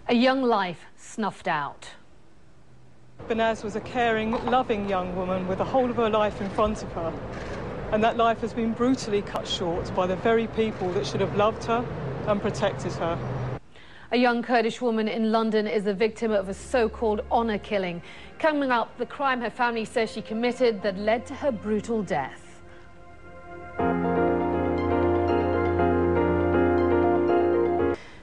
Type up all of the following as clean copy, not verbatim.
A young life snuffed out. Banaz was a caring, loving young woman with the whole of her life in front of her. And that life has been brutally cut short by the very people that should have loved her and protected her. A young Kurdish woman in London is the victim of a so-called honour killing. Coming up, the crime her family says she committed that led to her brutal death.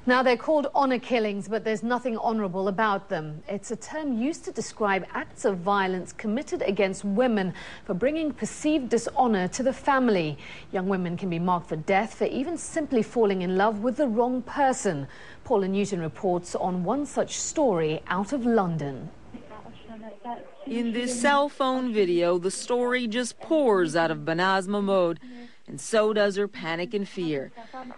Now, they're called honour killings, but there's nothing honourable about them. It's a term used to describe acts of violence committed against women for bringing perceived dishonour to the family. Young women can be marked for death for even simply falling in love with the wrong person. Paula Newton reports on one such story out of London. In this cell phone video, the story just pours out of Banaz Mahmoud, and so does her panic and fear.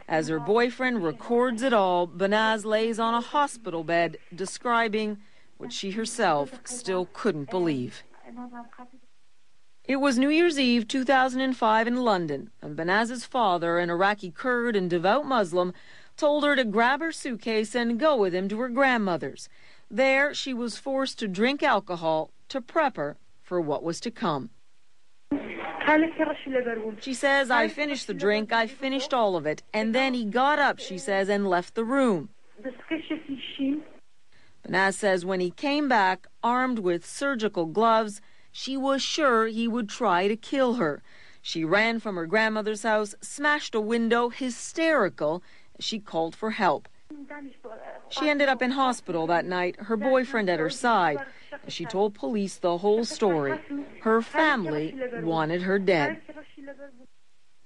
As her boyfriend records it all, Banaz lays on a hospital bed, describing what she herself still couldn't believe. It was New Year's Eve 2005 in London, and Banaz's father, an Iraqi Kurd and devout Muslim, told her to grab her suitcase and go with him to her grandmother's. There, she was forced to drink alcohol to prep her for what was to come. She says, I finished the drink, I finished all of it, and then he got up, she says, and left the room. Banaz says when he came back, armed with surgical gloves, she was sure he would try to kill her. She ran from her grandmother's house, smashed a window, hysterical, as she called for help. She ended up in hospital that night, her boyfriend at her side. She told police the whole story. Her family wanted her dead.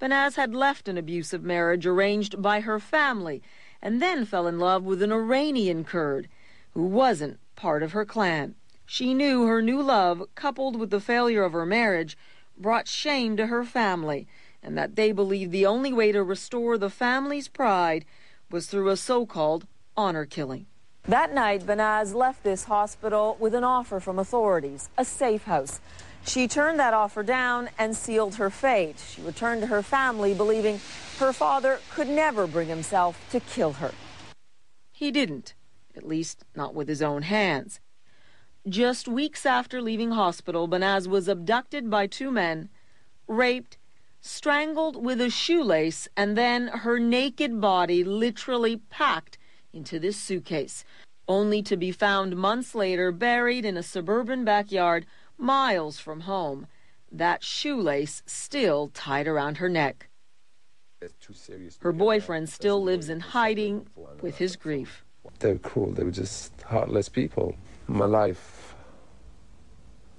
Banaz had left an abusive marriage arranged by her family and then fell in love with an Iranian Kurd who wasn't part of her clan. She knew her new love, coupled with the failure of her marriage, brought shame to her family, and that they believed the only way to restore the family's pride was through a so-called honour killing. That night, Banaz left this hospital with an offer from authorities, a safe house. She turned that offer down and sealed her fate. She returned to her family believing her father could never bring himself to kill her. He didn't, at least not with his own hands. Just weeks after leaving hospital, Banaz was abducted by two men, raped, strangled with a shoelace, and then her naked body literally packed into this suitcase, only to be found months later buried in a suburban backyard miles from home, that shoelace still tied around her neck. Her boyfriend still lives in hiding with his grief. They were cruel. They were just heartless people. My life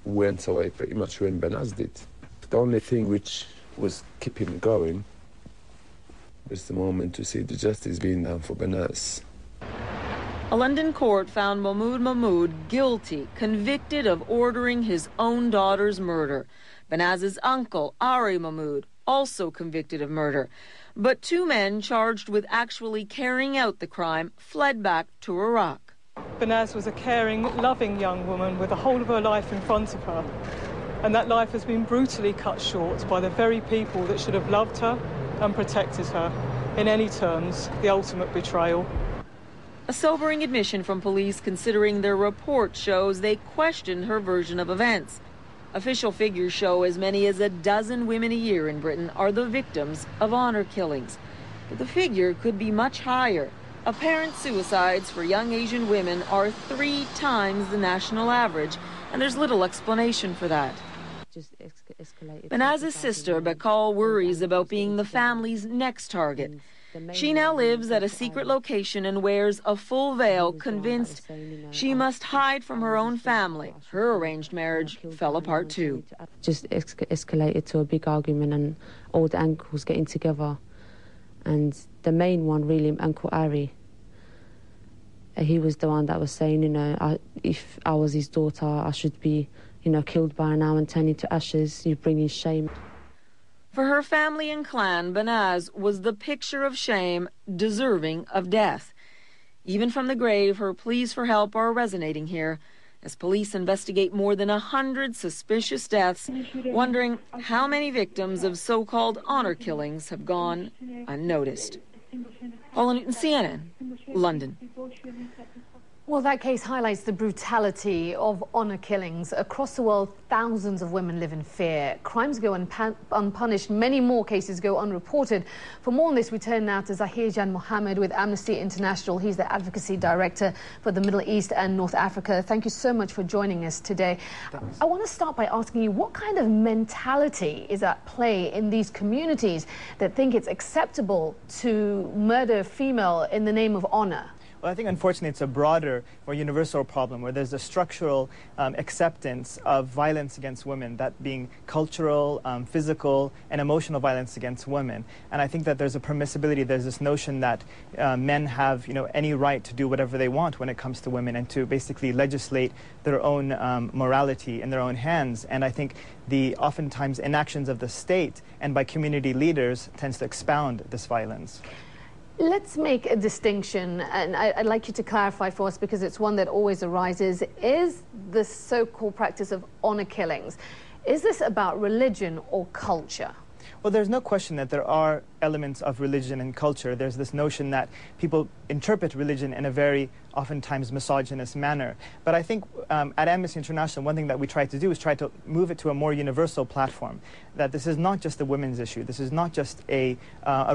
went away pretty much when Banaz did. The only thing which was keeping me going was the moment to see the justice being done for Banaz. A London court found Mahmoud guilty, convicted of ordering his own daughter's murder. Banaz's uncle, Ari Mahmoud, also convicted of murder. But two men charged with actually carrying out the crime fled back to Iraq. Banaz was a caring, loving young woman with the whole of her life in front of her. And that life has been brutally cut short by the very people that should have loved her and protected her. In any terms, the ultimate betrayal. A sobering admission from police, considering their report shows they questioned her version of events. Official figures show as many as a dozen women a year in Britain are the victims of honour killings. But the figure could be much higher. Apparent suicides for young Asian women are 3 times the national average, and there's little explanation for that. Banaz's sister, Bakal, worries about being the family's next target. She now lives at a secret location and wears a full veil, convinced she must hide from her own family. Her arranged marriage fell apart too. Just escalated to a big argument and all the uncles getting together. And the main one, really, Uncle Ari, he was the one that was saying, if I was his daughter, I should be, killed by now and turned into ashes. You bring in shame. For her family and clan, Banaz was the picture of shame, deserving of death. Even from the grave, her pleas for help are resonating here as police investigate more than 100 suspicious deaths, wondering how many victims of so-called honour killings have gone unnoticed. Paula Newton, CNN, London. Well, that case highlights the brutality of honor killings. Across the world, thousands of women live in fear. Crimes go unpunished. Many more cases go unreported. For more on this, we turn now to Zahir Jan Mohammed with Amnesty International. He's the Advocacy Director for the Middle East and North Africa. Thank you so much for joining us today. Thanks. I want to start by asking you, what kind of mentality is at play in these communities that think it's acceptable to murder a female in the name of honor? Well, I think, unfortunately, it's a broader, more universal problem where there's a structural acceptance of violence against women, that being cultural, physical, and emotional violence against women. And I think that there's a permissibility, there's this notion that men have, any right to do whatever they want when it comes to women and to basically legislate their own morality in their own hands. And I think the oftentimes inactions of the state and by community leaders tends to expound this violence. Let's make a distinction, and I'd like you to clarify for us because it's one that always arises. Is the so-called practice of honor killings, is this about religion or culture? Well, there's no question that there are elements of religion and culture. There's this notion that people interpret religion in a very oftentimes misogynist manner. But I think at Amnesty International, one thing that we try to do is try to move it to a more universal platform, that this is not just a women's issue, this is not just a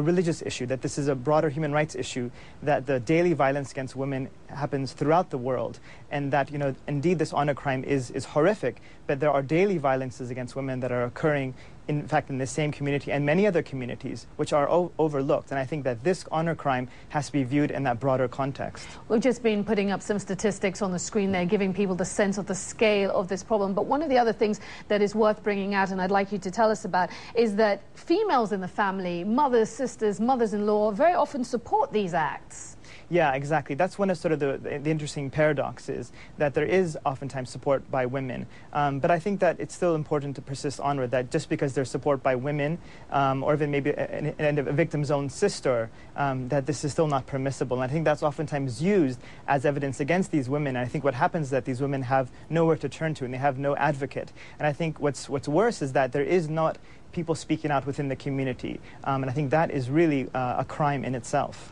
religious issue, that this is a broader human rights issue, that the daily violence against women happens throughout the world, and that, indeed this honor crime is horrific, but there are daily violences against women that are occurring in fact, in the same community and many other communities, which are overlooked. And I think that this honor crime has to be viewed in that broader context. We've just been putting up some statistics on the screen there, giving people the sense of the scale of this problem. But one of the other things that is worth bringing out, and I'd like you to tell us about, is that females in the family, mothers, sisters, mothers-in-law, very often support these acts. Yeah, exactly. That's one of sort of the interesting paradoxes, that there is oftentimes support by women. But I think that it's still important to persist onward, that just because there's support by women, or even maybe a victim's own sister, that this is still not permissible. And I think that's oftentimes used as evidence against these women. And I think what happens is that these women have nowhere to turn to and they have no advocate. And I think what's worse is that there is not people speaking out within the community. And I think that is really a crime in itself.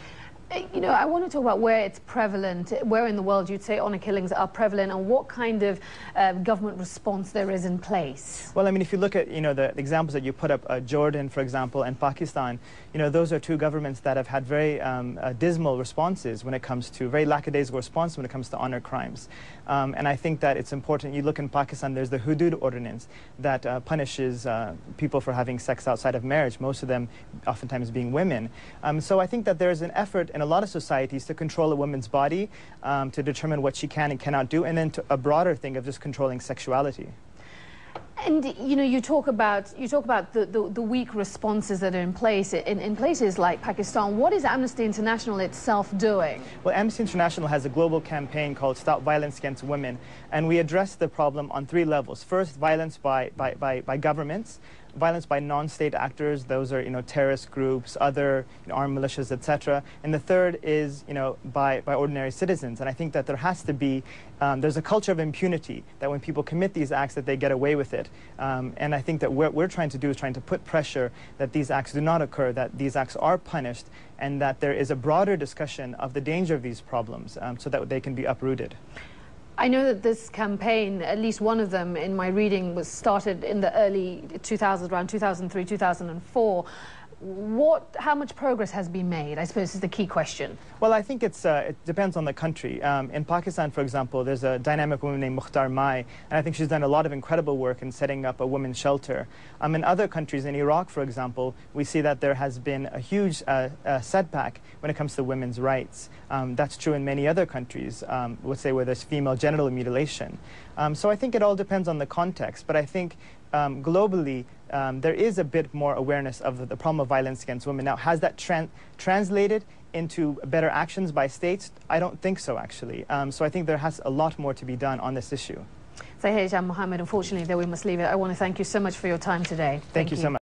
I want to talk about where it's prevalent, where in the world you'd say honor killings are prevalent, and what kind of government response there is in place. Well, I mean, if you look at, the examples that you put up, Jordan, for example, and Pakistan, those are two governments that have had very dismal responses when it comes to, very lackadaisical response when it comes to honor crimes. And I think that it's important. You look in Pakistan, there's the Hudud ordinance that punishes people for having sex outside of marriage, most of them oftentimes being women. So I think that there's an effort in a lot of societies to control a woman's body, to determine what she can and cannot do, and then to a broader thing of just controlling sexuality. And you talk about the weak responses that are in place in places like Pakistan. What is Amnesty International itself doing? Well, Amnesty International has a global campaign called Stop Violence Against Women, and we address the problem on three levels. First, violence by governments. Violence by non-state actors, those are, terrorist groups, other armed militias, etc. And the third is, by ordinary citizens. And I think that there has to be, there's a culture of impunity, that when people commit these acts, that they get away with it. And I think that what we're trying to do is trying to put pressure that these acts do not occur, that these acts are punished, and that there is a broader discussion of the danger of these problems, so that they can be uprooted. I know that this campaign, at least one of them in my reading, was started in the early 2000s, around 2003, 2004. How much progress has been made, I suppose, is the key question. Well, I think it depends on the country. In Pakistan, for example, there's a dynamic woman named Mukhtar Mai, and I think she's done a lot of incredible work in setting up a women's shelter. In other countries, in Iraq, for example, we see that there has been a huge setback when it comes to women's rights. That's true in many other countries, let's say where there's female genital mutilation. So I think it all depends on the context, but I think globally, there is a bit more awareness of the problem of violence against women. Now, has that translated into better actions by states? I don't think so, actually. So I think there has a lot more to be done on this issue. Zahir Jan Mohammed, unfortunately, there we must leave it. I want to thank you so much for your time today. Thank you so much.